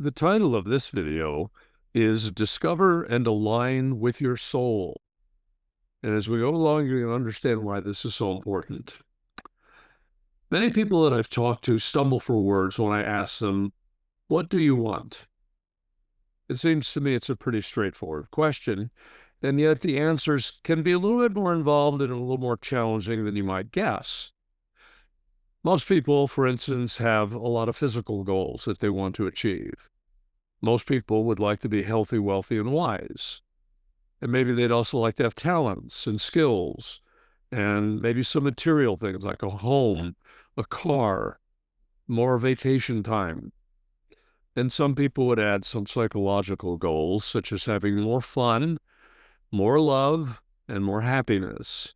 The title of this video is Discover and Align with Your Soul. And as we go along, you're going to understand why this is so important. Many people that I've talked to stumble for words when I ask them, what do you want? It seems to me it's a pretty straightforward question, and yet the answers can be a little bit more involved and a little more challenging than you might guess. Most people, for instance, have a lot of physical goals that they want to achieve. Most people would like to be healthy, wealthy, and wise. And maybe they'd also like to have talents and skills and maybe some material things like a home, a car, more vacation time. And some people would add some psychological goals, such as having more fun, more love, and more happiness.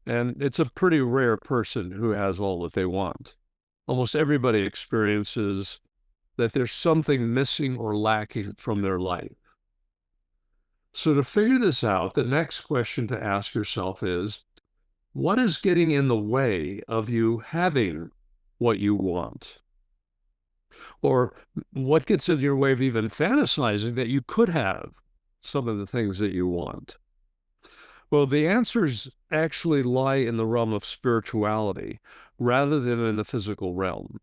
And it's a pretty rare person who has all that they want. Almost everybody experiences that there's something missing or lacking from their life. So to figure this out, the next question to ask yourself is, what is getting in the way of you having what you want? Or what gets in your way of even fantasizing that you could have some of the things that you want? Well, the answers actually lie in the realm of spirituality rather than in the physical realm.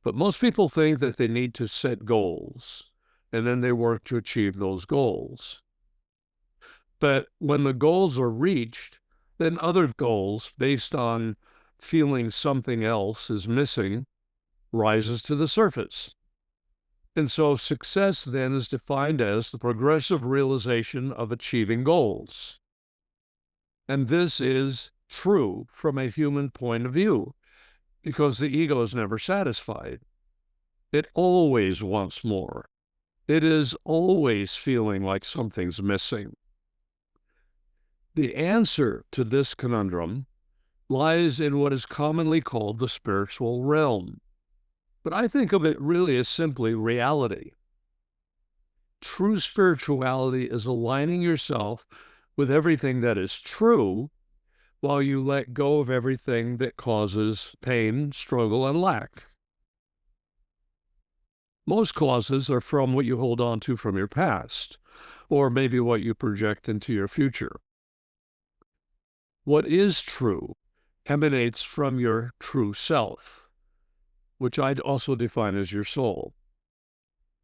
But most people think that they need to set goals, and then they work to achieve those goals. But when the goals are reached, then other goals based on feeling something else is missing rises to the surface. And so success then is defined as the progressive realization of achieving goals. And this is true from a human point of view, because the ego is never satisfied. It always wants more. It is always feeling like something's missing. The answer to this conundrum lies in what is commonly called the spiritual realm. But I think of it really as simply reality. True spirituality is aligning yourself with everything that is true while you let go of everything that causes pain, struggle, and lack. Most causes are from what you hold on to from your past, or maybe what you project into your future. What is true emanates from your true self, which I'd also define as your soul.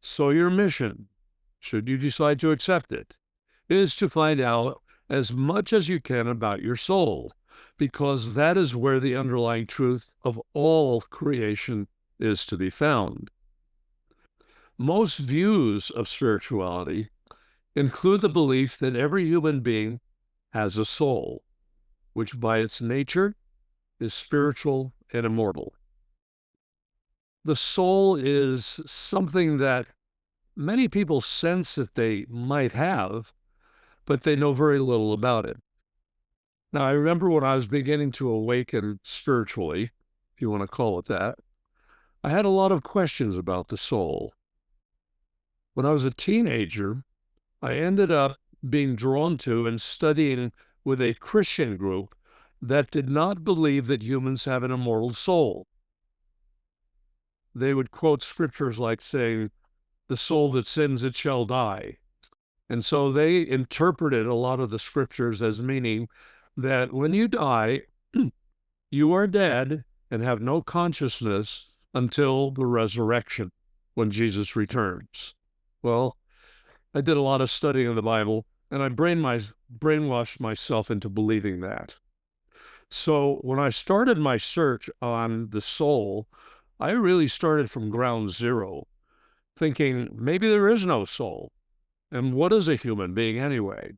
So your mission, should you decide to accept it, is to find out as much as you can about your soul, because that is where the underlying truth of all creation is to be found. Most views of spirituality include the belief that every human being has a soul, which by its nature is spiritual and immortal. The soul is something that many people sense that they might have, but they know very little about it. Now, I remember when I was beginning to awaken spiritually, if you want to call it that, I had a lot of questions about the soul. When I was a teenager, I ended up being drawn to and studying with a Christian group that did not believe that humans have an immortal soul. They would quote scriptures like saying, the soul that sins, it shall die. And so they interpreted a lot of the scriptures as meaning that when you die, you are dead and have no consciousness until the resurrection, when Jesus returns. Well, I did a lot of studying of the Bible, and I brainwashed myself into believing that. So when I started my search on the soul, I really started from ground zero, thinking maybe there is no soul. And what is a human being anyway?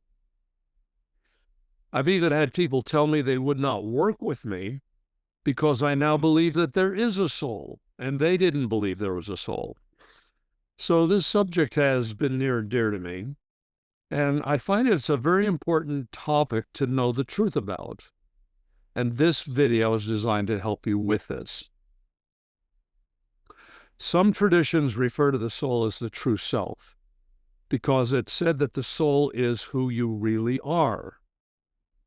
I've even had people tell me they would not work with me because I now believe that there is a soul, and they didn't believe there was a soul. So this subject has been near and dear to me, and I find it's a very important topic to know the truth about. And this video is designed to help you with this. Some traditions refer to the soul as the true self, because it's said that the soul is who you really are,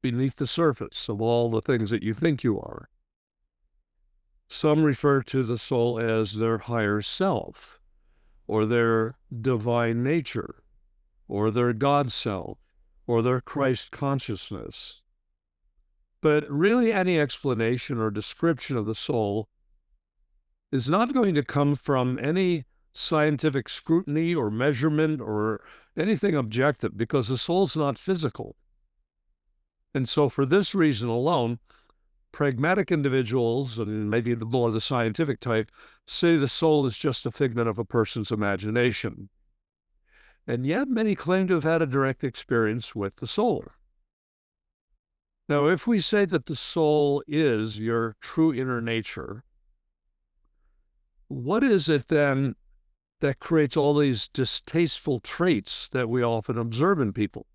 beneath the surface of all the things that you think you are. Some refer to the soul as their higher self, or their divine nature, or their God self, or their Christ consciousness. But really, any explanation or description of the soul is not going to come from any scientific scrutiny or measurement or anything objective, because the soul's not physical. And so for this reason alone, pragmatic individuals, and maybe the more the scientific type, say the soul is just a figment of a person's imagination. And yet many claim to have had a direct experience with the soul. Now, if we say that the soul is your true inner nature, what is it then that creates all these distasteful traits that we often observe in people?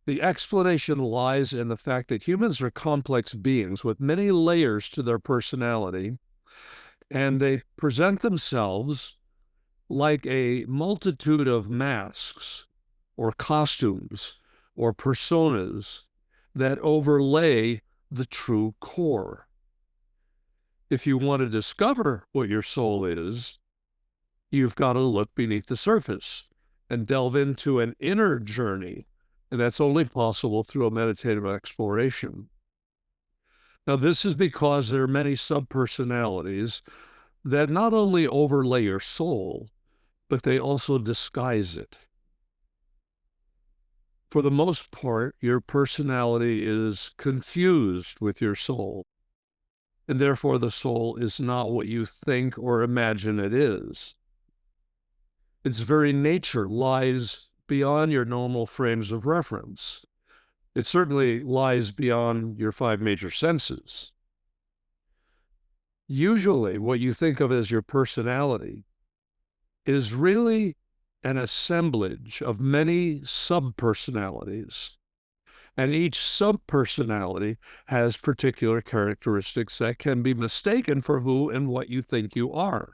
The explanation lies in the fact that humans are complex beings with many layers to their personality, and they present themselves like a multitude of masks or costumes or personas that overlay the true core. If you want to discover what your soul is, you've got to look beneath the surface and delve into an inner journey, and that's only possible through a meditative exploration. Now, this is because there are many subpersonalities that not only overlay your soul, but they also disguise it. For the most part, your personality is confused with your soul, and therefore the soul is not what you think or imagine it is. Its very nature lies beyond your normal frames of reference. It certainly lies beyond your five major senses. Usually, what you think of as your personality is really an assemblage of many subpersonalities. And each subpersonality has particular characteristics that can be mistaken for who and what you think you are.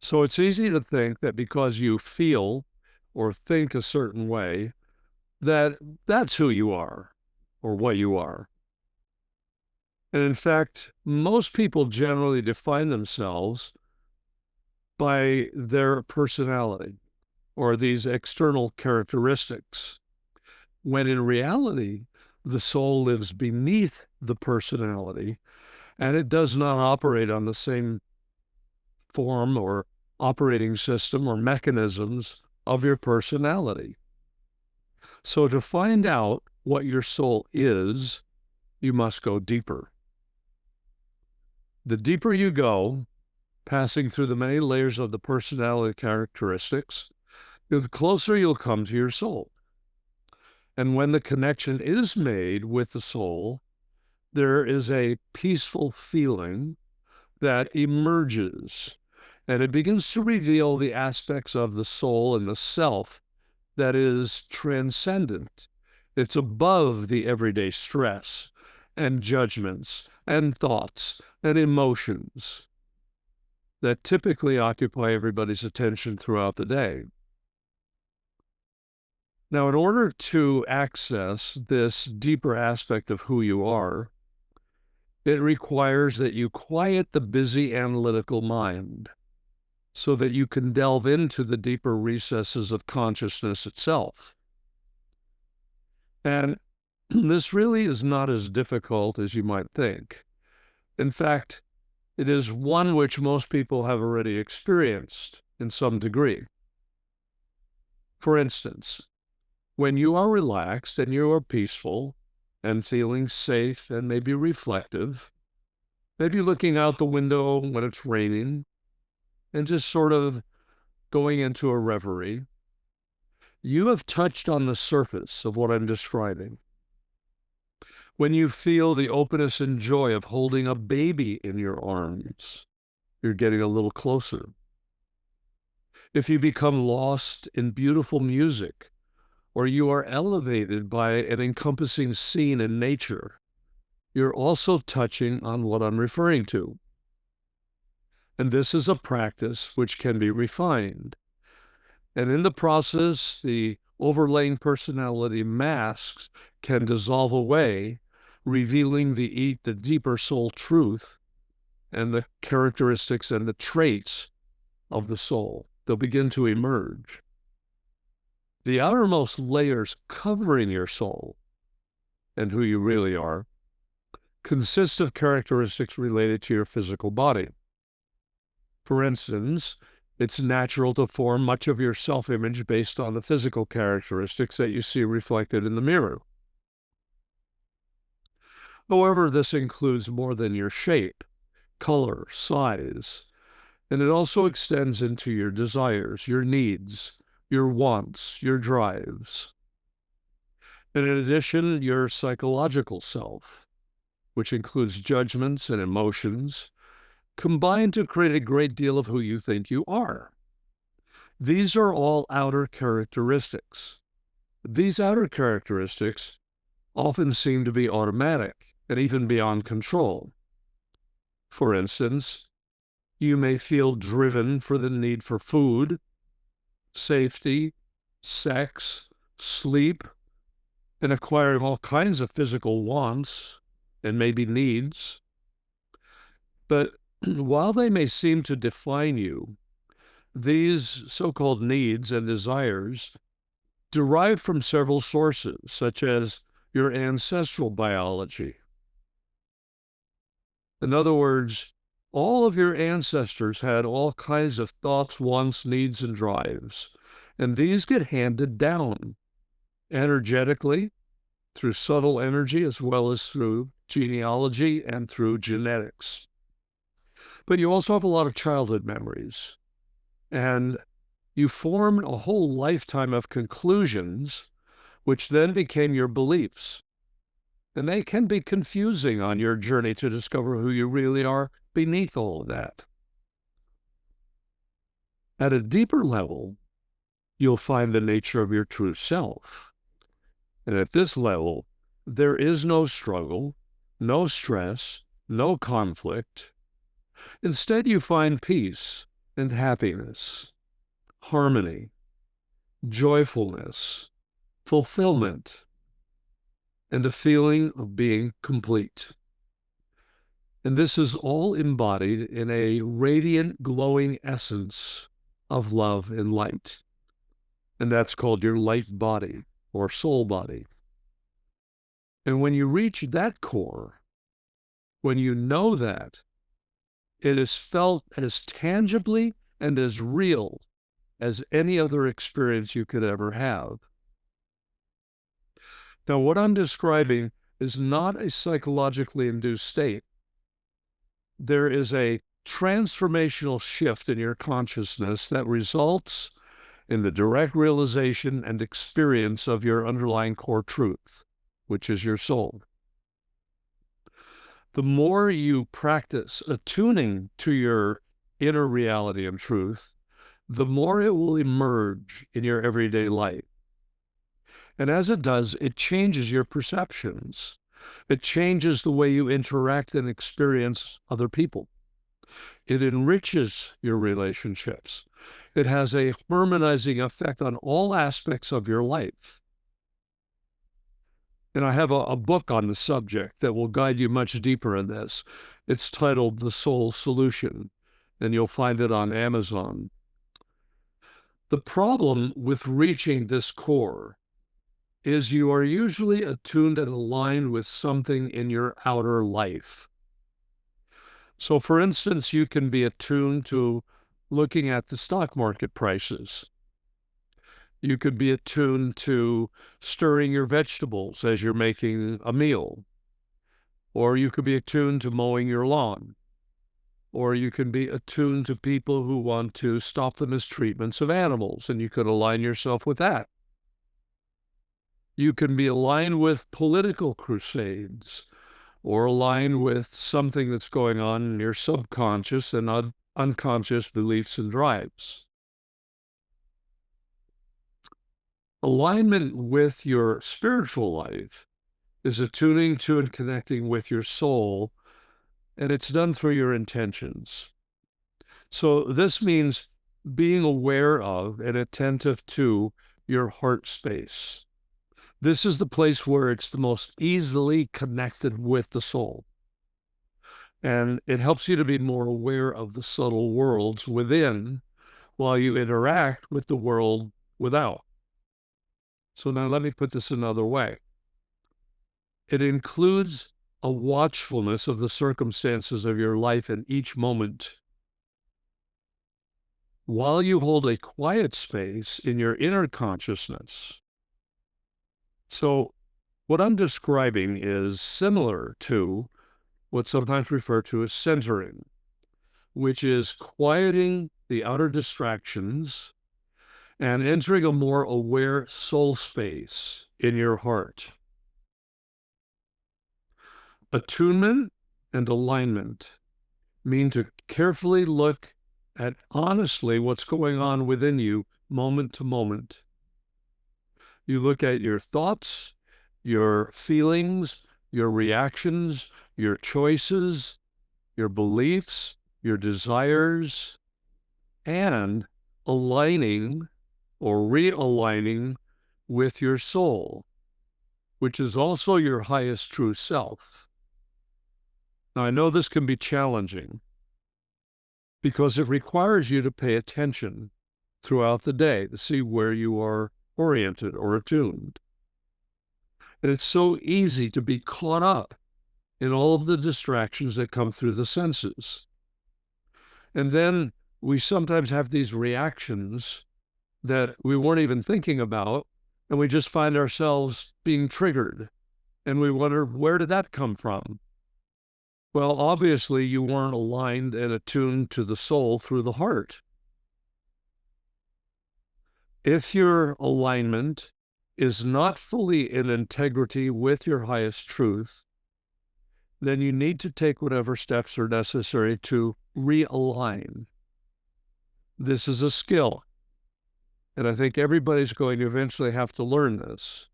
So it's easy to think that because you feel or think a certain way, that that's who you are or what you are. And in fact, most people generally define themselves by their personality or these external characteristics, when in reality, the soul lives beneath the personality, and it does not operate on the same form or operating system or mechanisms of your personality. So to find out what your soul is, you must go deeper. The deeper you go, passing through the many layers of the personality characteristics, the closer you'll come to your soul. And when the connection is made with the soul, there is a peaceful feeling that emerges, and it begins to reveal the aspects of the soul and the self that is transcendent. It's above the everyday stress and judgments and thoughts and emotions that typically occupy everybody's attention throughout the day. Now, in order to access this deeper aspect of who you are, it requires that you quiet the busy analytical mind so that you can delve into the deeper recesses of consciousness itself. And this really is not as difficult as you might think. In fact, it is one which most people have already experienced in some degree. For instance, when you are relaxed and you are peaceful and feeling safe and maybe reflective, maybe looking out the window when it's raining and just sort of going into a reverie, you have touched on the surface of what I'm describing. When you feel the openness and joy of holding a baby in your arms, you're getting a little closer. If you become lost in beautiful music, or you are elevated by an encompassing scene in nature, you're also touching on what I'm referring to. And this is a practice which can be refined. And in the process, the overlaying personality masks can dissolve away, revealing the deeper soul truth and the characteristics and the traits of the soul. They'll begin to emerge. The outermost layers covering your soul and who you really are consist of characteristics related to your physical body. For instance, it's natural to form much of your self-image based on the physical characteristics that you see reflected in the mirror. However, this includes more than your shape, color, size, and it also extends into your desires, your needs, your wants, your drives. And in addition, your psychological self, which includes judgments and emotions, combine to create a great deal of who you think you are. These are all outer characteristics. These outer characteristics often seem to be automatic and even beyond control. For instance, you may feel driven for the need for food, safety, sex, sleep, and acquiring all kinds of physical wants and maybe needs. But while they may seem to define you, these so-called needs and desires derive from several sources, such as your ancestral biology. In other words, all of your ancestors had all kinds of thoughts, wants, needs, and drives, and these get handed down energetically through subtle energy as well as through genealogy and through genetics. But you also have a lot of childhood memories, and you form a whole lifetime of conclusions, which then became your beliefs. And they can be confusing on your journey to discover who you really are beneath all of that. At a deeper level, you'll find the nature of your true self. And at this level, there is no struggle, no stress, no conflict. Instead, you find peace and happiness, harmony, joyfulness, fulfillment, and a feeling of being complete. And this is all embodied in a radiant, glowing essence of love and light. And that's called your light body or soul body. And when you reach that core, when you know that, it is felt as tangibly and as real as any other experience you could ever have. Now, what I'm describing is not a psychologically induced state. There is a transformational shift in your consciousness that results in the direct realization and experience of your underlying core truth, which is your soul. The more you practice attuning to your inner reality and truth, the more it will emerge in your everyday life. And as it does, it changes your perceptions. It changes the way you interact and experience other people. It enriches your relationships. It has a harmonizing effect on all aspects of your life. And I have a book on the subject that will guide you much deeper in this. It's titled The Soul Solution, and you'll find it on Amazon. The problem with reaching this core is you are usually attuned and aligned with something in your outer life. So, for instance, you can be attuned to looking at the stock market prices. You could be attuned to stirring your vegetables as you're making a meal. Or you could be attuned to mowing your lawn. Or you can be attuned to people who want to stop the mistreatments of animals, and you could align yourself with that. You can be aligned with political crusades, or aligned with something that's going on in your subconscious and unconscious beliefs and drives. Alignment with your spiritual life is attuning to and connecting with your soul, and it's done through your intentions. So this means being aware of and attentive to your heart space. This is the place where it's the most easily connected with the soul. And it helps you to be more aware of the subtle worlds within while you interact with the world without. So now let me put this another way. It includes a watchfulness of the circumstances of your life in each moment, while you hold a quiet space in your inner consciousness. So what I'm describing is similar to what's sometimes referred to as centering, which is quieting the outer distractions and entering a more aware soul space in your heart. Attunement and alignment mean to carefully look at honestly what's going on within you moment to moment. You look at your thoughts, your feelings, your reactions, your choices, your beliefs, your desires, and aligning or realigning with your soul, which is also your highest true self. Now, I know this can be challenging because it requires you to pay attention throughout the day to see where you are oriented or attuned. And it's so easy to be caught up in all of the distractions that come through the senses. And then we sometimes have these reactions that we weren't even thinking about, and we just find ourselves being triggered. And we wonder, where did that come from? Well, obviously, you weren't aligned and attuned to the soul through the heart. If your alignment is not fully in integrity with your highest truth, then you need to take whatever steps are necessary to realign. This is a skill, and I think everybody's going to eventually have to learn this.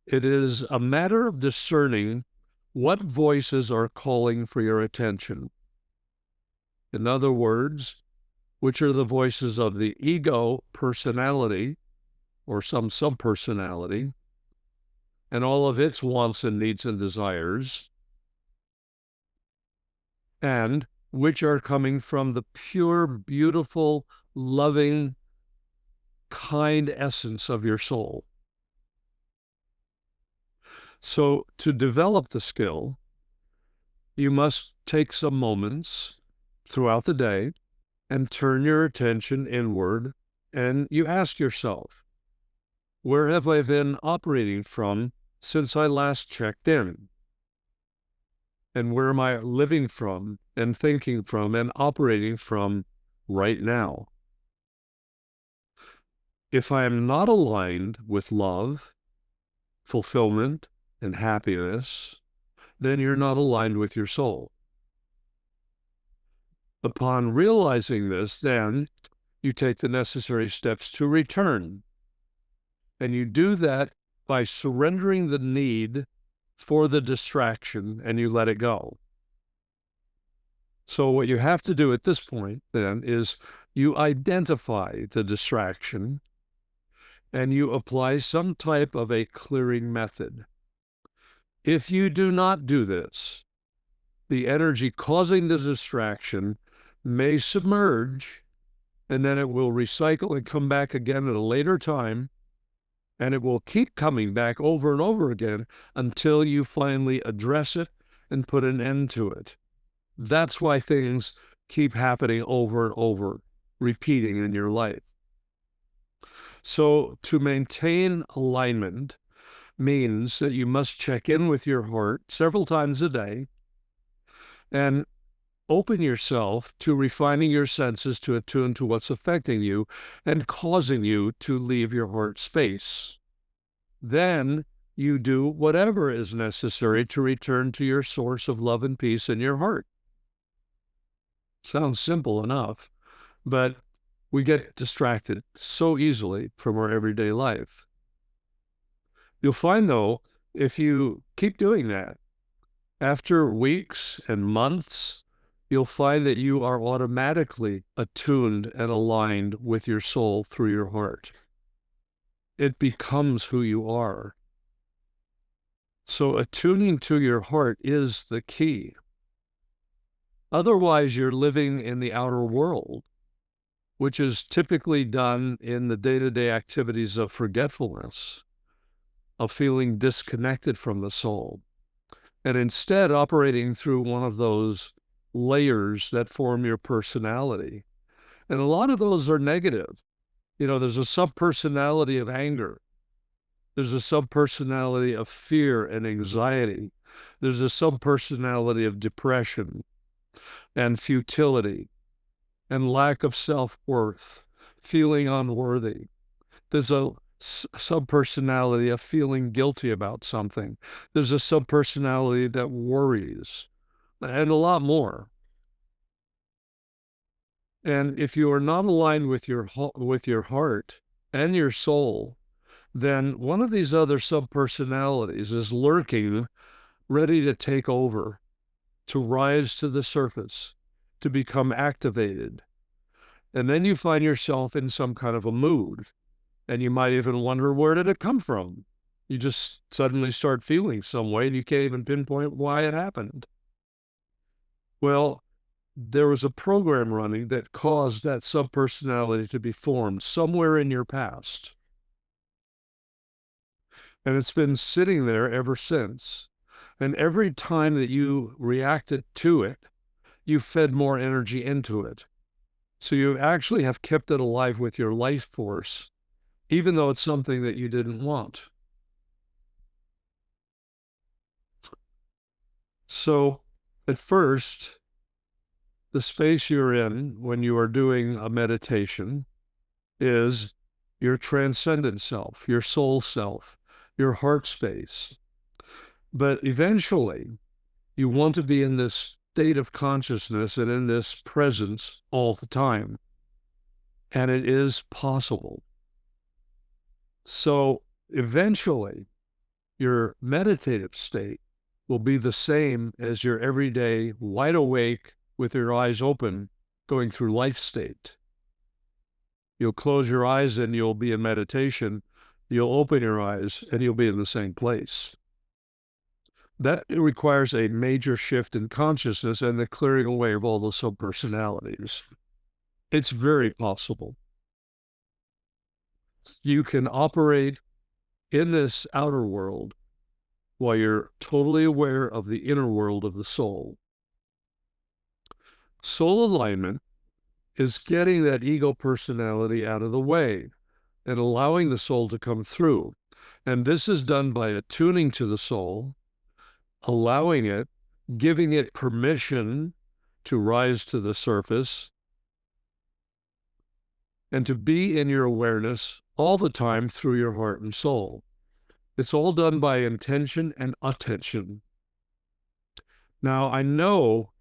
It is a matter of discerning what voices are calling for your attention. In other words, which are the voices of the ego personality or some subpersonality and all of its wants and needs and desires, and which are coming from the pure, beautiful, loving, kind essence of your soul. So to develop the skill, you must take some moments throughout the day and turn your attention inward, and you ask yourself, where have I been operating from since I last checked in? And where am I living from and thinking from and operating from right now? If I am not aligned with love, fulfillment, and happiness, then you're not aligned with your soul. Upon realizing this, then you take the necessary steps to return. And you do that by surrendering the need for the distraction, and you let it go. So what you have to do at this point then is you identify the distraction and you apply some type of a clearing method. If you do not do this, the energy causing the distraction may submerge, and then it will recycle and come back again at a later time, and it will keep coming back over and over again until you finally address it and put an end to it. That's why things keep happening over and over, repeating in your life. So to maintain alignment means that you must check in with your heart several times a day and open yourself to refining your senses to attune to what's affecting you and causing you to leave your heart space. Then you do whatever is necessary to return to your source of love and peace in your heart. Sounds simple enough, but we get distracted so easily from our everyday life. You'll find, though, if you keep doing that, after weeks and months, you'll find that you are automatically attuned and aligned with your soul through your heart. It becomes who you are. So attuning to your heart is the key. Otherwise, you're living in the outer world, which is typically done in the day-to-day activities of forgetfulness, of feeling disconnected from the soul, and instead operating through one of those layers that form your personality. And a lot of those are negative. There's a subpersonality of anger. There's a subpersonality of fear and anxiety. There's a subpersonality of depression and futility and lack of self-worth, feeling unworthy. There's a subpersonality of feeling guilty about something. There's a subpersonality that worries, and a lot more. And if you are not aligned with your heart and your soul, then one of these other subpersonalities is lurking, ready to take over, to rise to the surface, to become activated. And then you find yourself in some kind of a mood, and you might even wonder, where did it come from? You just suddenly start feeling some way, and you can't even pinpoint why it happened. Well, there was a program running that caused that subpersonality to be formed somewhere in your past. And it's been sitting there ever since. And every time that you reacted to it, you fed more energy into it. So you actually have kept it alive with your life force, even though it's something that you didn't want. So at first, the space you're in when you are doing a meditation is your transcendent self, your soul self, your heart space. But eventually, you want to be in this state of consciousness and in this presence all the time. And it is possible. So eventually, your meditative state will be the same as your everyday wide awake with your eyes open going through life state. You'll close your eyes and you'll be in meditation. You'll open your eyes and you'll be in the same place. That requires a major shift in consciousness and the clearing away of all the subpersonalities. It's very possible. You can operate in this outer world while you're totally aware of the inner world of the soul. Soul alignment is getting that ego personality out of the way and allowing the soul to come through. And this is done by attuning to the soul, allowing it, giving it permission to rise to the surface, and to be in your awareness all the time through your heart and soul. It's all done by intention and attention. Now, I know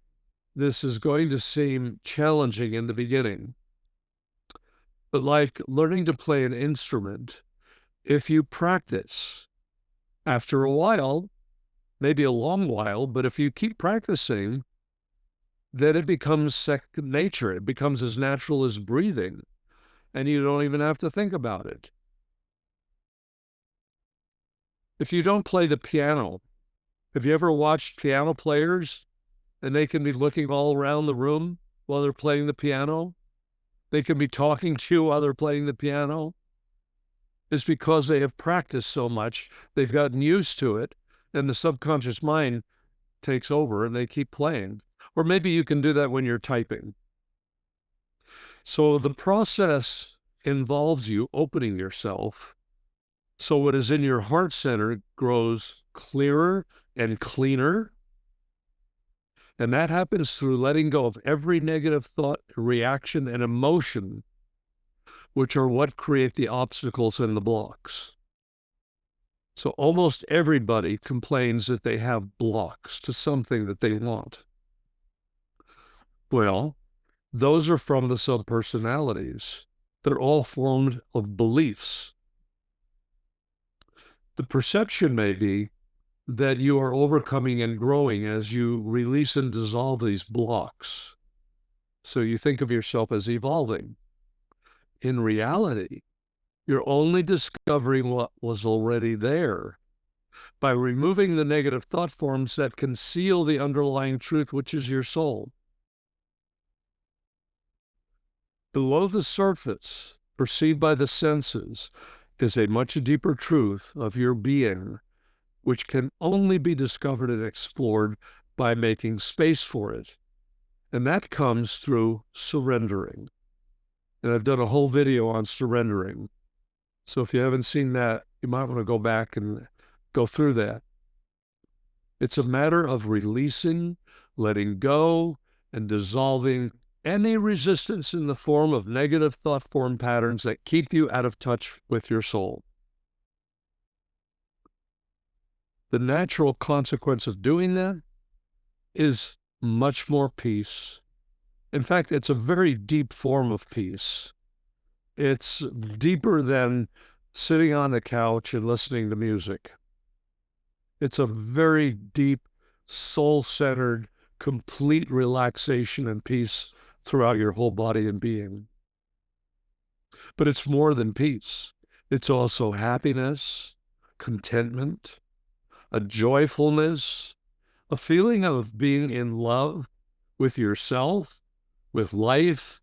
this is going to seem challenging in the beginning, but like learning to play an instrument, if you practice, after a while, maybe a long while, but if you keep practicing, then it becomes second nature. It becomes as natural as breathing, and you don't even have to think about it. If you don't play the piano, have you ever watched piano players and they can be looking all around the room while they're playing the piano? They can be talking to you while they're playing the piano. It's because they have practiced so much, they've gotten used to it, and the subconscious mind takes over and they keep playing. Or maybe you can do that when you're typing. So the process involves you opening yourself so what is in your heart center grows clearer and cleaner. And that happens through letting go of every negative thought, reaction, and emotion, which are what create the obstacles and the blocks. So almost everybody complains that they have blocks to something that they want. Well, those are from the subpersonalities. They're all formed of beliefs. The perception may be that you are overcoming and growing as you release and dissolve these blocks. So you think of yourself as evolving. In reality, you're only discovering what was already there by removing the negative thought forms that conceal the underlying truth, which is your soul. Below the surface, perceived by the senses, is a much deeper truth of your being, which can only be discovered and explored by making space for it. And that comes through surrendering. And I've done a whole video on surrendering. So if you haven't seen that, you might want to go back and go through that. It's a matter of releasing, letting go, and dissolving any resistance in the form of negative thought form patterns that keep you out of touch with your soul. The natural consequence of doing that is much more peace. In fact, it's a very deep form of peace. It's deeper than sitting on the couch and listening to music. It's a very deep, soul-centered, complete relaxation and peace throughout your whole body and being. But it's more than peace. It's also happiness, contentment, a joyfulness, a feeling of being in love with yourself, with life,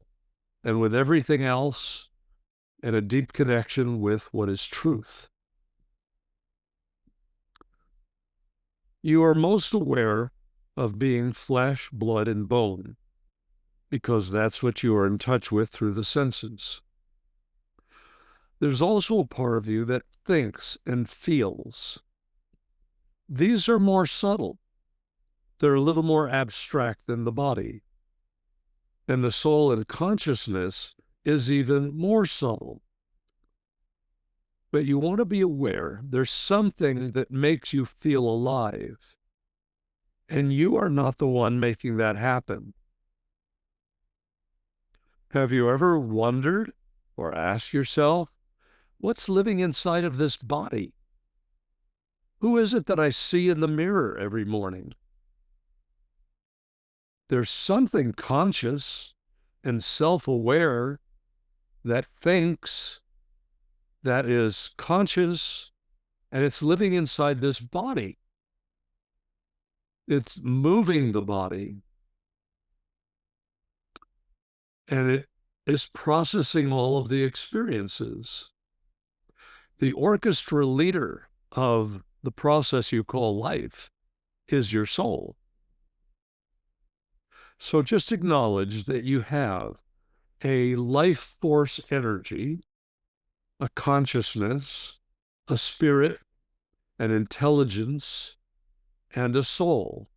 and with everything else, and a deep connection with what is truth. You are most aware of being flesh, blood, and bone, because that's what you are in touch with through the senses. There's also a part of you that thinks and feels. These are more subtle. They're a little more abstract than the body. And the soul and consciousness is even more subtle. But you want to be aware there's something that makes you feel alive. And you are not the one making that happen. Have you ever wondered or asked yourself, what's living inside of this body? Who is it that I see in the mirror every morning? There's something conscious and self-aware that thinks, that is conscious, and it's living inside this body. It's moving the body. And it is processing all of the experiences. The orchestra leader of the process you call life is your soul. So just acknowledge that you have a life force energy, a consciousness, a spirit, an intelligence, and a soul.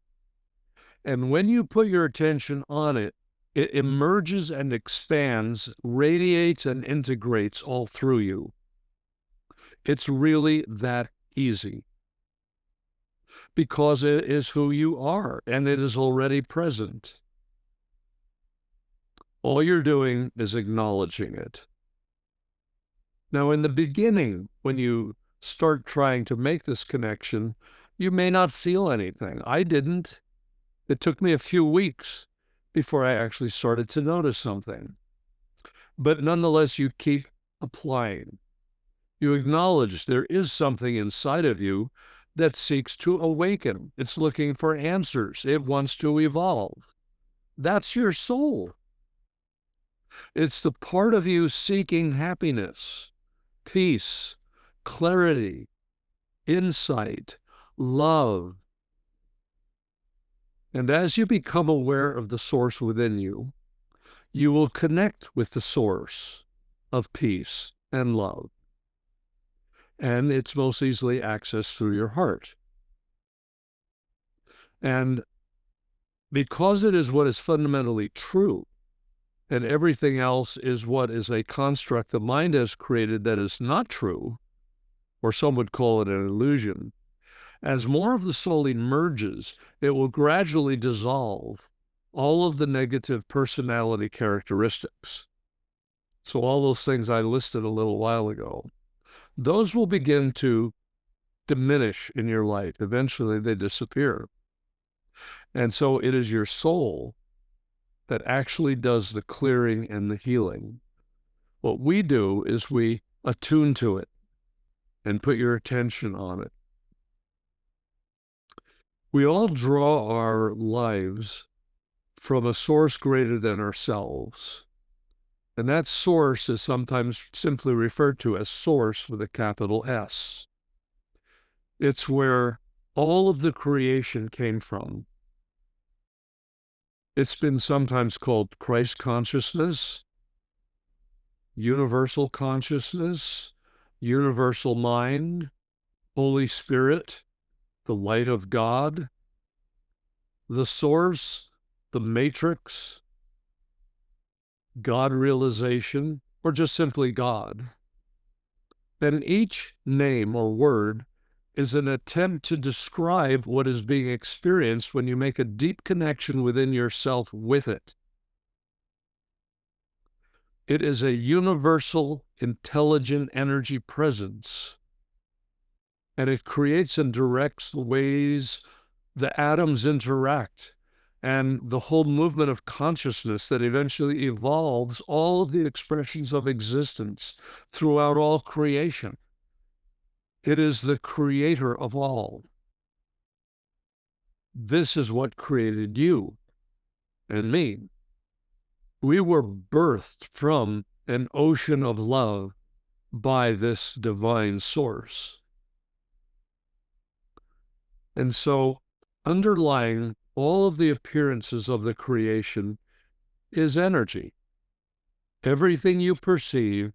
And when you put your attention on it, it emerges and expands, radiates and integrates all through you. It's really that easy, because it is who you are and it is already present. All you're doing is acknowledging it. Now, in the beginning, when you start trying to make this connection, you may not feel anything. I didn't. It took me a few weeks before I actually started to notice something. But nonetheless, you keep applying. You acknowledge there is something inside of you that seeks to awaken. It's looking for answers. It wants to evolve. That's your soul. It's the part of you seeking happiness, peace, clarity, insight, love. And as you become aware of the source within you, you will connect with the source of peace and love. And it's most easily accessed through your heart. And because it is what is fundamentally true, and everything else is what is a construct the mind has created that is not true, or some would call it an illusion, as more of the soul emerges, it will gradually dissolve all of the negative personality characteristics. So all those things I listed a little while ago, those will begin to diminish in your life. Eventually they disappear. And so it is your soul that actually does the clearing and the healing. What we do is we attune to it and put your attention on it. We all draw our lives from a source greater than ourselves. And that source is sometimes simply referred to as source with a capital S. It's where all of the creation came from. It's been sometimes called Christ consciousness, universal consciousness, universal mind, Holy Spirit, the light of God, the source, the matrix, God realization, or just simply God. And each name or word is an attempt to describe what is being experienced when you make a deep connection within yourself with it. It is a universal, intelligent energy presence, and it creates and directs the ways the atoms interact and the whole movement of consciousness that eventually evolves all of the expressions of existence throughout all creation. It is the creator of all. This is what created you and me. We were birthed from an ocean of love by this divine source. And so, underlying all of the appearances of the creation is energy. Everything you perceive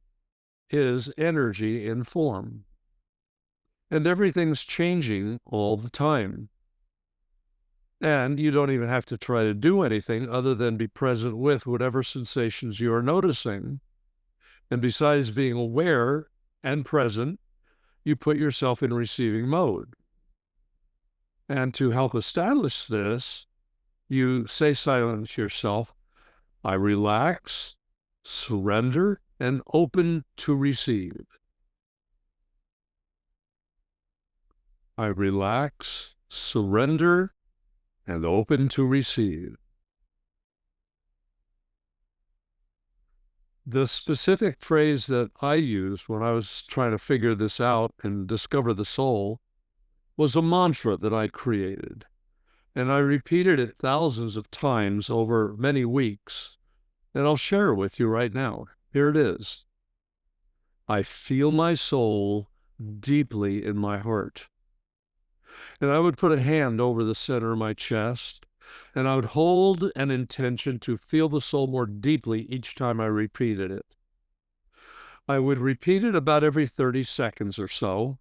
is energy in form. And everything's changing all the time. And you don't even have to try to do anything other than be present with whatever sensations you are noticing. And besides being aware and present, you put yourself in receiving mode. And to help establish this, you say silently to yourself, I relax, surrender, and open to receive. I relax, surrender, and open to receive. The specific phrase that I used when I was trying to figure this out and discover the soul was a mantra that I created. And I repeated it thousands of times over many weeks. And I'll share it with you right now. Here it is. I feel my soul deeply in my heart. And I would put a hand over the center of my chest, and I would hold an intention to feel the soul more deeply each time I repeated it. I would repeat it about every 30 seconds or so,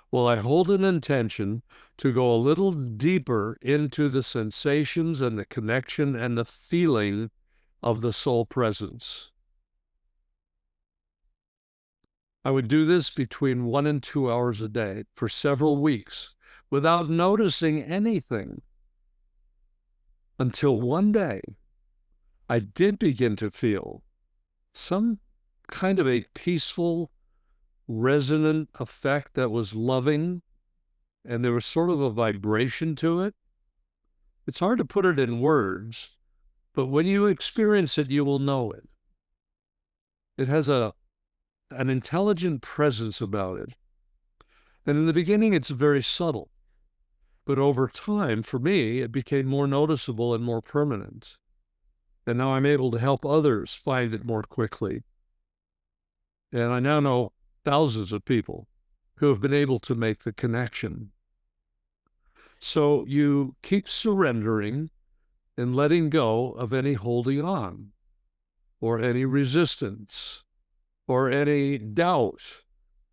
while I hold an intention to go a little deeper into the sensations and the connection and the feeling of the soul presence. I would do this between 1 and 2 hours a day for several weeks without noticing anything, until one day I did begin to feel some kind of a peaceful, resonant effect that was loving, and there was sort of a vibration to it. It's hard to put it in words, but when you experience it, you will know it. It has an intelligent presence about it. And in the beginning, it's very subtle. But over time, for me, it became more noticeable and more permanent. And now I'm able to help others find it more quickly. And I now know thousands of people who have been able to make the connection. So you keep surrendering and letting go of any holding on, or any resistance, or any doubt,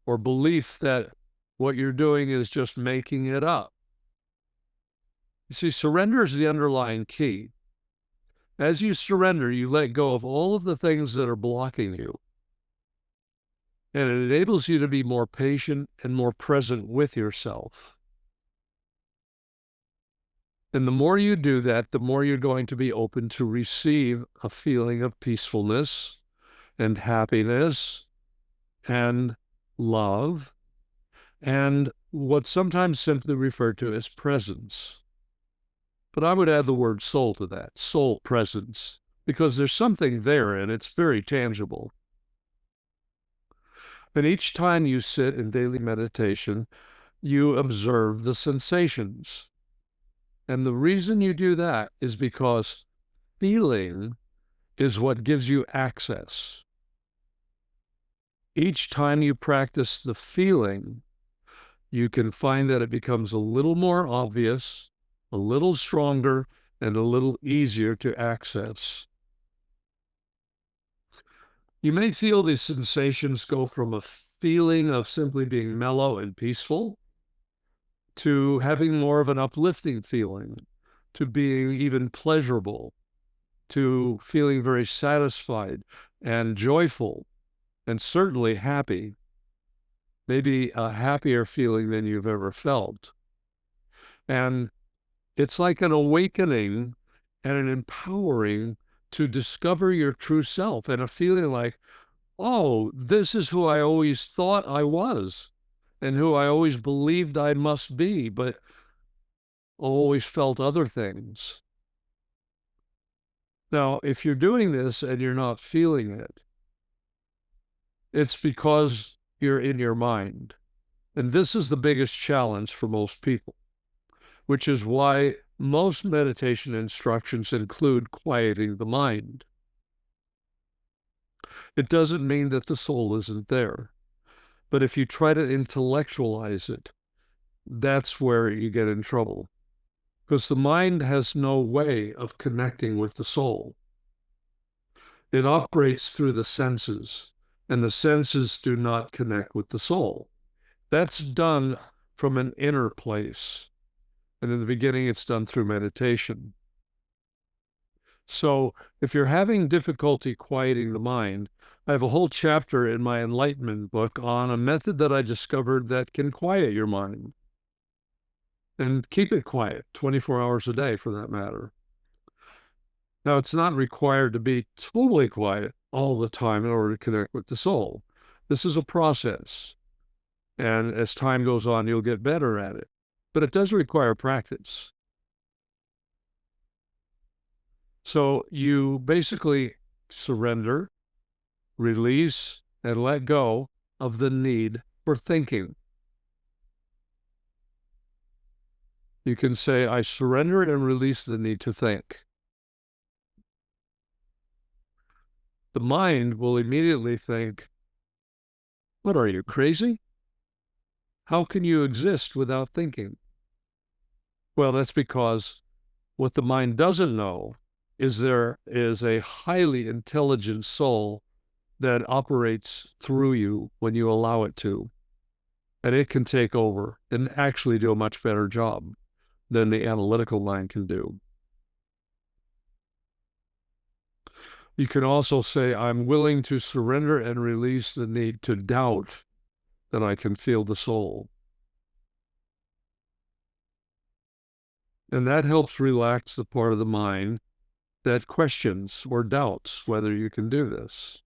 or belief that what you're doing is just making it up. You see, surrender is the underlying key. As you surrender, you let go of all of the things that are blocking you. And it enables you to be more patient and more present with yourself. And the more you do that, the more you're going to be open to receive a feeling of peacefulness and happiness and love and what's sometimes simply referred to as presence. But I would add the word soul to that, soul presence, because there's something there and it's very tangible. And each time you sit in daily meditation, you observe the sensations. And the reason you do that is because feeling is what gives you access. Each time you practice the feeling, you can find that it becomes a little more obvious, a little stronger, and a little easier to access. You may feel these sensations go from a feeling of simply being mellow and peaceful to having more of an uplifting feeling, to being even pleasurable, to feeling very satisfied and joyful, and certainly happy, maybe a happier feeling than you've ever felt. And it's like an awakening and an empowering to discover your true self, and a feeling like, oh, this is who I always thought I was and who I always believed I must be, but always felt other things. Now, if you're doing this and you're not feeling it, it's because you're in your mind. And this is the biggest challenge for most people, which is why most meditation instructions include quieting the mind. It doesn't mean that the soul isn't there, but if you try to intellectualize it, that's where you get in trouble, because the mind has no way of connecting with the soul. It operates through the senses, and the senses do not connect with the soul. That's done from an inner place. And in the beginning, it's done through meditation. So if you're having difficulty quieting the mind, I have a whole chapter in my enlightenment book on a method that I discovered that can quiet your mind and keep it quiet 24 hours a day, for that matter. Now, it's not required to be totally quiet all the time in order to connect with the soul. This is a process. And as time goes on, you'll get better at it. But it does require practice. So you basically surrender, release, and let go of the need for thinking. You can say, I surrender and release the need to think. The mind will immediately think, what are you, crazy? How can you exist without thinking? Well, that's because what the mind doesn't know is there is a highly intelligent soul that operates through you when you allow it to. And it can take over and actually do a much better job than the analytical mind can do. You can also say, I'm willing to surrender and release the need to doubt that I can feel the soul. And that helps relax the part of the mind that questions or doubts whether you can do this.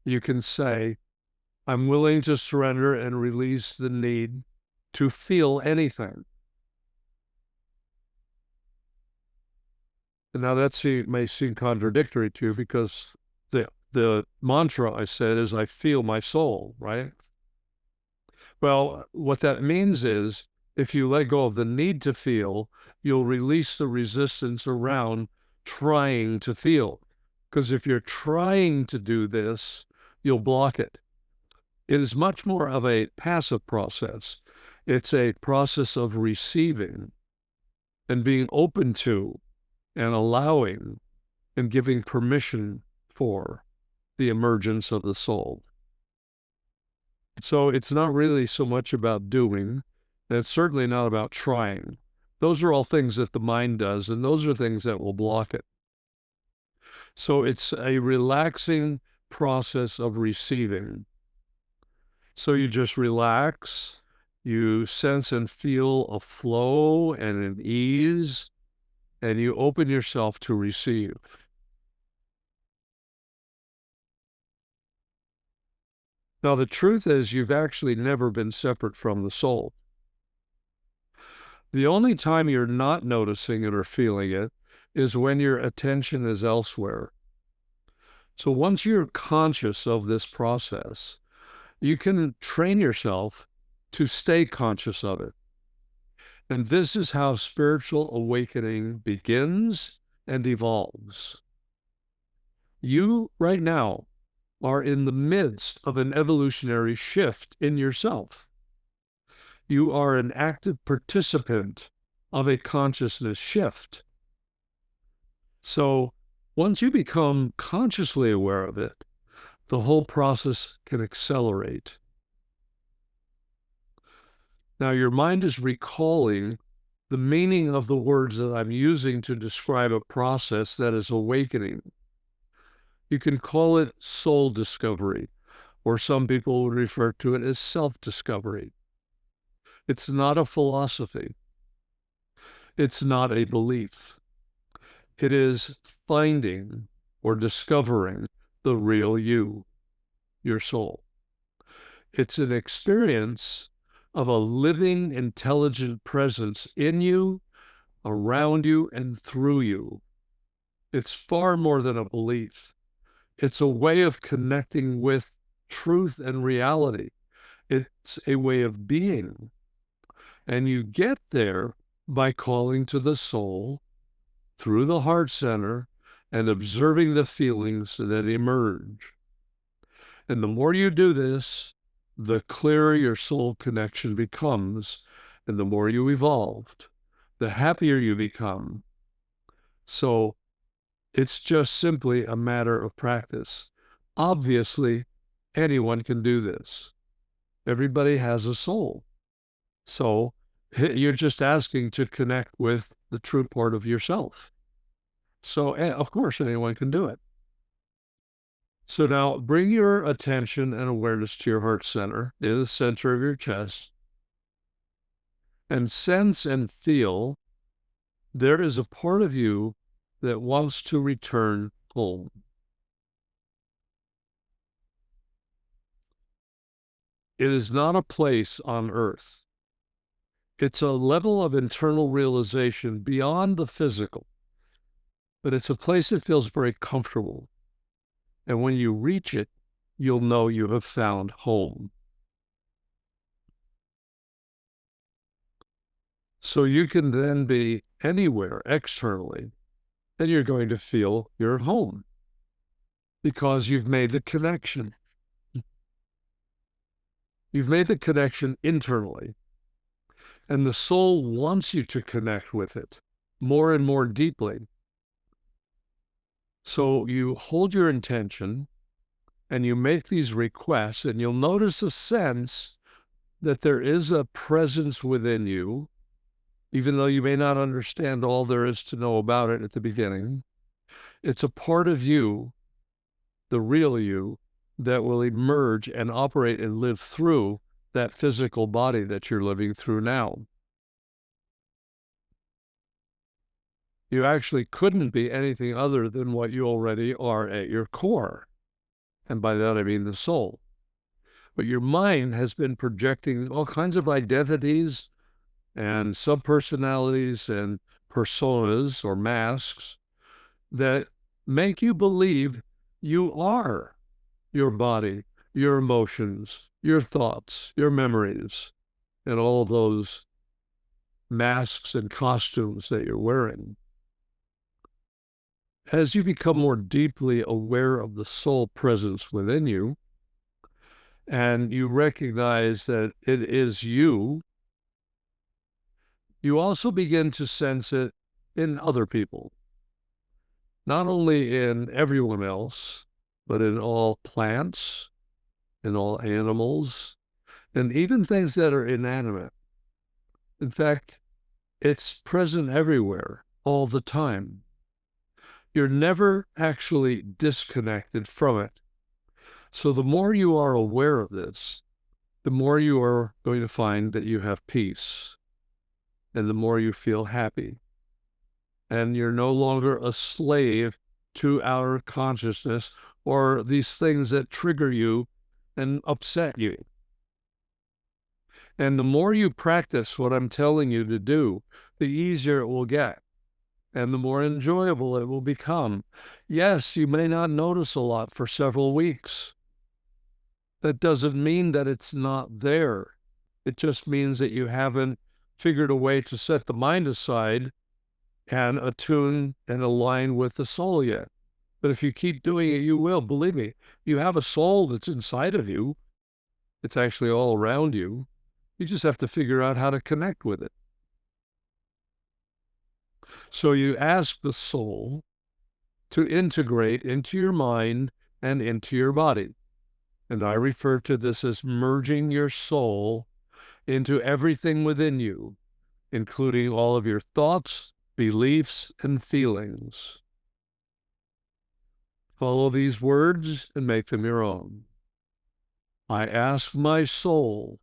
You can say, I'm willing to surrender and release the need to feel anything. And now that may seem contradictory to you, because the mantra I said is, I feel my soul, right? Well, what that means is, if you let go of the need to feel, you'll release the resistance around trying to feel. Because if you're trying to do this, you'll block it. It is much more of a passive process. It's a process of receiving and being open to and allowing and giving permission for the emergence of the soul. So it's not really so much about doing, and it's certainly not about trying. Those are all things that the mind does, and those are things that will block it. So it's a relaxing process of receiving. So you just relax, you sense and feel a flow and an ease, and you open yourself to receive. Now, the truth is, you've actually never been separate from the soul. The only time you're not noticing it or feeling it is when your attention is elsewhere. So once you're conscious of this process, you can train yourself to stay conscious of it. And this is how spiritual awakening begins and evolves. You, right now, are in the midst of an evolutionary shift in yourself. You are an active participant of a consciousness shift. So once you become consciously aware of it, the whole process can accelerate. Now, your mind is recalling the meaning of the words that I'm using to describe a process that is awakening. You can call it soul discovery, or some people would refer to it as self-discovery. It's not a philosophy. It's not a belief. It is finding or discovering the real you, your soul. It's an experience of a living, intelligent presence in you, around you, and through you. It's far more than a belief. It's a way of connecting with truth and reality. It's a way of being. And you get there by calling to the soul through the heart center and observing the feelings that emerge. And the more you do this, the clearer your soul connection becomes, and the more you evolved, the happier you become. So it's just simply a matter of practice. Obviously, anyone can do this. Everybody has a soul. So you're just asking to connect with the true part of yourself. So, of course, anyone can do it. So now bring your attention and awareness to your heart center, in the center of your chest, and sense and feel there is a part of you that wants to return home. It is not a place on earth. It's a level of internal realization beyond the physical, but it's a place that feels very comfortable. And when you reach it, you'll know you have found home. So you can then be anywhere externally, and you're going to feel you're home because you've made the connection. You've made the connection internally, and the soul wants you to connect with it more and more deeply. So you hold your intention and you make these requests, and you'll notice a sense that there is a presence within you, even though you may not understand all there is to know about it at the beginning. It's a part of you, the real you, that will emerge and operate and live through that physical body that you're living through now. You actually couldn't be anything other than what you already are at your core. And by that, I mean the soul. But your mind has been projecting all kinds of identities and subpersonalities and personas or masks that make you believe you are your body, your emotions, your thoughts, your memories, and all those masks and costumes that you're wearing. As you become more deeply aware of the soul presence within you, and you recognize that it is you, you also begin to sense it in other people, not only in everyone else, but in all plants, in all animals, and even things that are inanimate. In fact, it's present everywhere, all the time. You're never actually disconnected from it. So the more you are aware of this, the more you are going to find that you have peace, and the more you feel happy. And you're no longer a slave to outer consciousness or these things that trigger you and upset you. And the more you practice what I'm telling you to do, the easier it will get and the more enjoyable it will become. Yes, you may not notice a lot for several weeks. That doesn't mean that it's not there. It just means that you haven't figured a way to set the mind aside and attune and align with the soul yet. But if you keep doing it, you will. Believe me, you have a soul that's inside of you. It's actually all around you. You just have to figure out how to connect with it. So you ask the soul to integrate into your mind and into your body. And I refer to this as merging your soul into everything within you, including all of your thoughts, beliefs, and feelings. Follow these words and make them your own. I ask my soul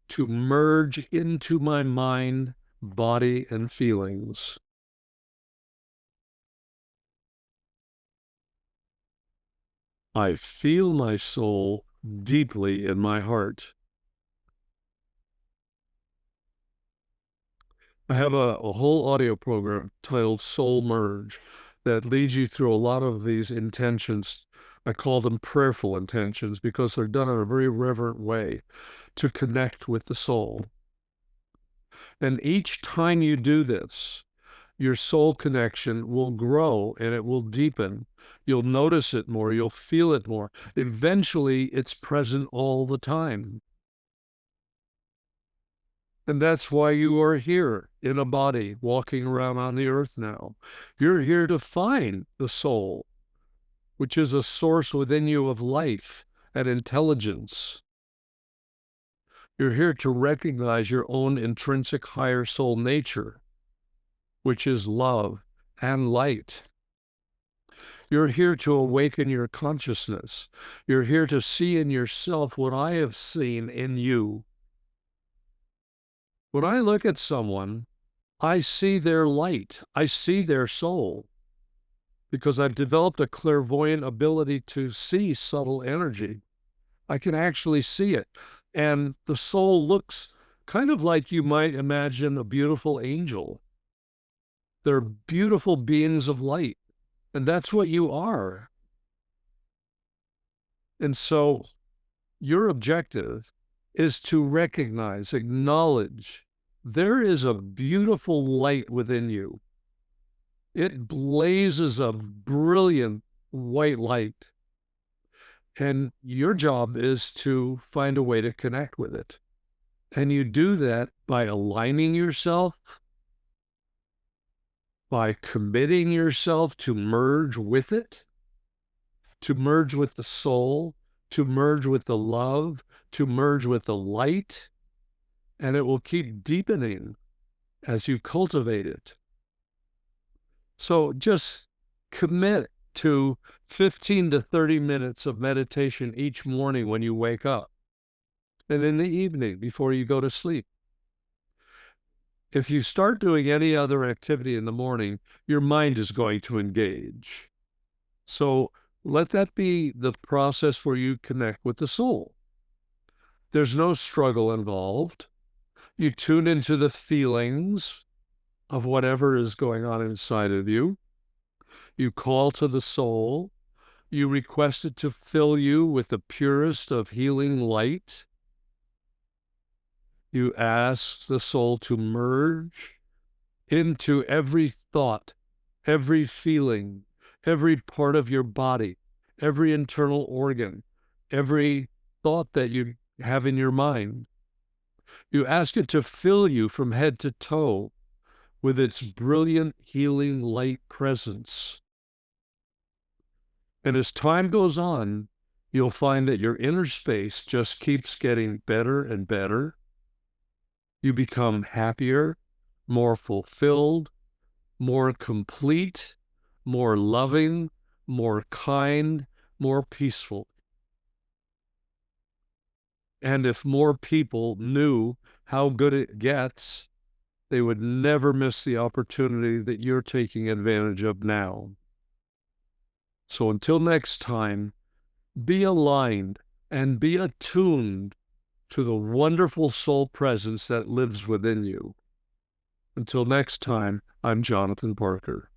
to merge into my mind, body, and feelings. I feel my soul deeply in my heart. I have a whole audio program titled Soul Merge that leads you through a lot of these intentions. I call them prayerful intentions because they're done in a very reverent way to connect with the soul. And each time you do this, your soul connection will grow and it will deepen. You'll notice it more. You'll feel it more. Eventually, it's present all the time. And that's why you are here in a body, walking around on the earth now. You're here to find the soul, which is a source within you of life and intelligence. You're here to recognize your own intrinsic higher soul nature, which is love and light. You're here to awaken your consciousness. You're here to see in yourself what I have seen in you. When I look at someone, I see their light. I see their soul because I've developed a clairvoyant ability to see subtle energy. I can actually see it. And the soul looks kind of like you might imagine a beautiful angel. They're beautiful beings of light. And that's what you are. And so your objective is to recognize, acknowledge, there is a beautiful light within you. It blazes a brilliant white light. And your job is to find a way to connect with it. And you do that by aligning yourself, by committing yourself to merge with it, to merge with the soul, to merge with the love, to merge with the light, and it will keep deepening as you cultivate it. So just commit to 15 to 30 minutes of meditation each morning when you wake up, and in the evening before you go to sleep. If you start doing any other activity in the morning, your mind is going to engage. So let that be the process where you connect with the soul. There's no struggle involved. You tune into the feelings of whatever is going on inside of you. You call to the soul. You request it to fill you with the purest of healing light. You ask the soul to merge into every thought, every feeling, every part of your body, every internal organ, every thought that you have in your mind. You ask it to fill you from head to toe with its brilliant healing light presence. And as time goes on, you'll find that your inner space just keeps getting better and better. You become happier, more fulfilled, more complete, more loving, more kind, more peaceful. And if more people knew how good it gets, they would never miss the opportunity that you're taking advantage of now. So until next time, be aligned and be attuned to the wonderful soul presence that lives within you. Until next time, I'm Jonathan Parker.